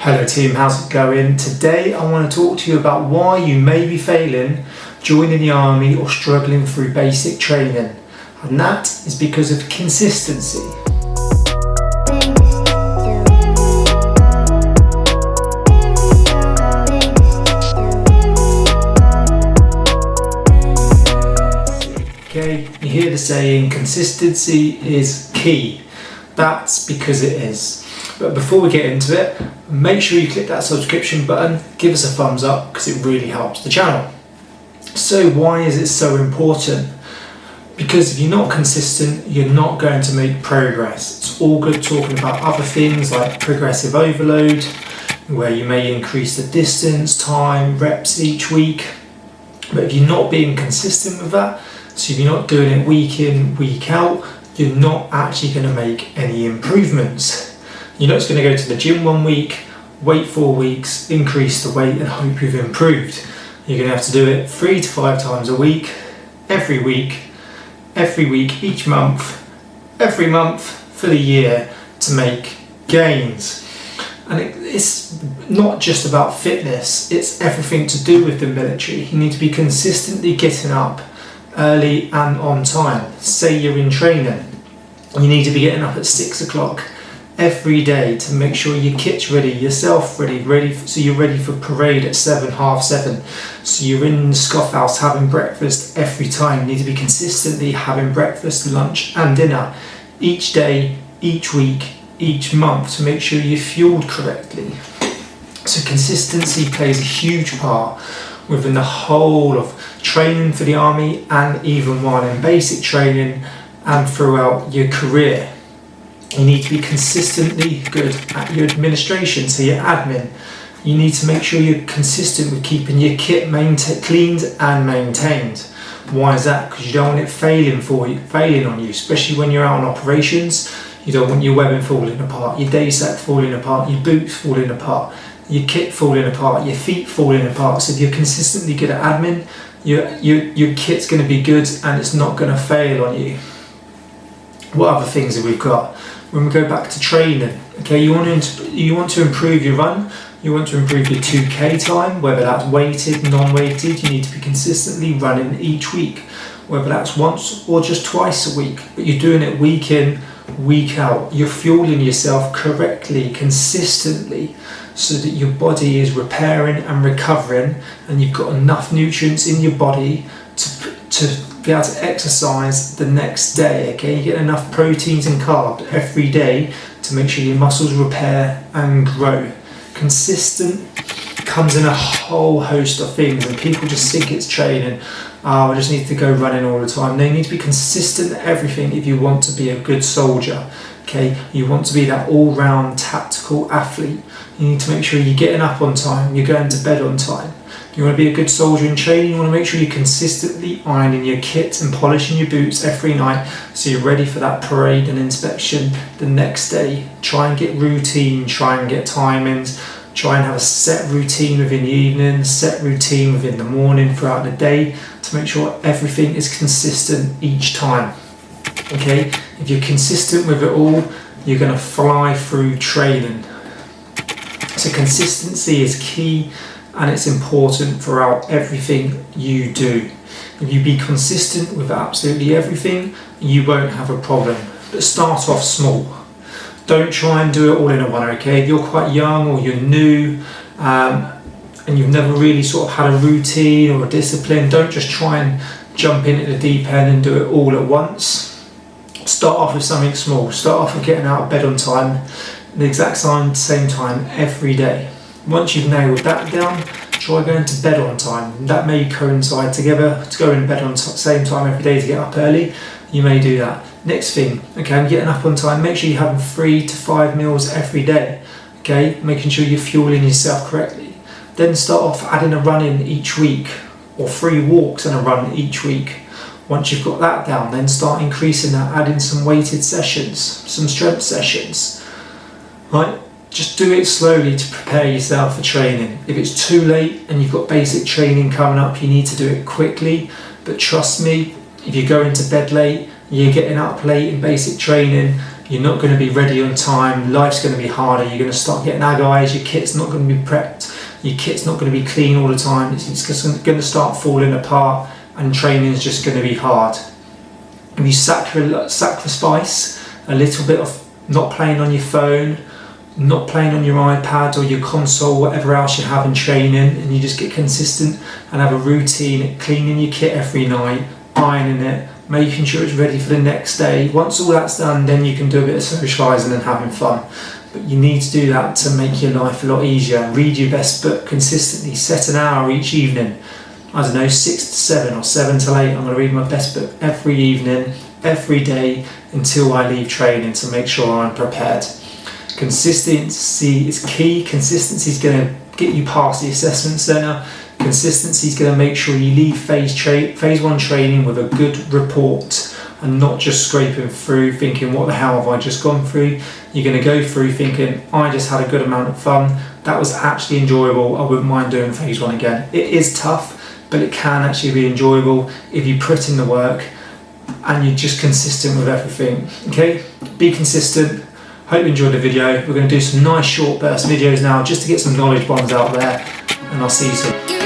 Hello team, how's it going? Today I want to talk to you about why you may be failing joining the army or struggling through basic training, and that is because of consistency. Okay, you hear the saying consistency is key. That's because it is. But before we get into it, make sure you click that subscription button, give us a thumbs up because it really helps the channel. So why is it so important? Because if you're not consistent, you're not going to make progress. It's all good talking about other things like progressive overload, where you may increase the distance, time, reps each week. But if you're not being consistent with that, so if you're not doing it week in, week out, you're not actually going to make any improvements. You're not just going to go to the gym 1 week, wait 4 weeks, increase the weight and hope you've improved. You're going to have to do it 3 to 5 times a week, every week, each month, every month for the year to make gains. And it's not just about fitness, it's everything to do with the military. You need to be consistently getting up early and on time. Say you're in training, you need to be getting up at 6 o'clock every day to make sure your kit's ready, yourself ready, so you're ready for parade at 7, half 7. So you're in the scoff house having breakfast every time. You need to be consistently having breakfast, lunch and dinner each day, each week, each month to make sure you're fueled correctly. So consistency plays a huge part within the whole of training for the army, and even while in basic training and throughout your career. You need to be consistently good at your administration, so your admin. You need to make sure you're consistent with keeping your kit cleaned and maintained. Why is that? Because you don't want it failing on you, especially when you're out on operations. You don't want your webbing falling apart, your day set falling apart, your boots falling apart, your kit falling apart, your feet falling apart. So if you're consistently good at admin, your kit's going to be good and it's not going to fail on you. What other things have we got? When we go back to training, okay, you want to improve your run, you want to improve your 2K time, whether that's weighted, non-weighted. You need to be consistently running each week, whether that's once or just twice a week, but you're doing it week in, week out. You're fueling yourself correctly, consistently, so that your body is repairing and recovering and you've got enough nutrients in your body to be able to exercise the next day. Okay, you get enough proteins and carbs every day to make sure your muscles repair and grow. Consistent comes in a whole host of things, and people just think it's training. I just need to go running all the time. They need to be consistent at everything if you want to be a good soldier. Okay, you want to be that all-round tactical athlete. You need to make sure you're getting up on time, you're going to bed on time. You want to be a good soldier in training, you want to make sure you're consistently ironing your kit and polishing your boots every night so you're ready for that parade and inspection the next day. Try and get routine, try and get timings, try and have a set routine within the evening, set routine within the morning, throughout the day, to make sure everything is consistent each time. Okay, if you're consistent with it all, you're going to fly through training. So consistency is key, and it's important throughout everything you do. If you be consistent with absolutely everything, you won't have a problem. But start off small. Don't try and do it all in a one, okay? If you're quite young or you're new and you've never really sort of had a routine or a discipline, don't just try and jump in at the deep end and do it all at once. Start off with something small. Start off with getting out of bed on time, the exact same time every day. Once you've nailed that down, try going to bed on time. That may coincide together to go in bed on same time every day to get up early. You may do that. Next thing, okay, I'm getting up on time. Make sure you're having 3 to 5 meals every day. Okay, making sure you're fueling yourself correctly. Then start off adding a run in each week, or 3 walks and a run each week. Once you've got that down, then start increasing that, adding some weighted sessions, some strength sessions. Right? Just do it slowly to prepare yourself for training. If it's too late and you've got basic training coming up, you need to do it quickly. But trust me, if you go into bed late, you're getting up late in basic training, you're not going to be ready on time, life's going to be harder, you're going to start getting ag eyes, your kit's not going to be prepped, your kit's not going to be clean all the time, it's just going to start falling apart, and training's just going to be hard. If you sacrifice a little bit of not playing on your phone, not playing on your iPad or your console, whatever else you have in training, and you just get consistent and have a routine, cleaning your kit every night, ironing it, making sure it's ready for the next day. Once all that's done, then you can do a bit of socialising and having fun. But you need to do that to make your life a lot easier. Read your best book consistently, set an hour each evening. I don't know, 6 to 7 or 7 to 8, I'm going to read my best book every evening, every day, until I leave training, to make sure I'm prepared. Consistency is key. Consistency is going to get you past the assessment centre. Consistency is going to make sure you leave phase 1 training with a good report, and not just scraping through thinking, what the hell have I just gone through? You're going to go through thinking, I just had a good amount of fun, that was actually enjoyable, I wouldn't mind doing phase 1 again. It is tough, but it can actually be enjoyable if you put in the work and you're just consistent with everything. Okay, be consistent. Hope you enjoyed the video. We're going to do some nice short burst videos now, just to get some knowledge bombs out there, and I'll see you soon.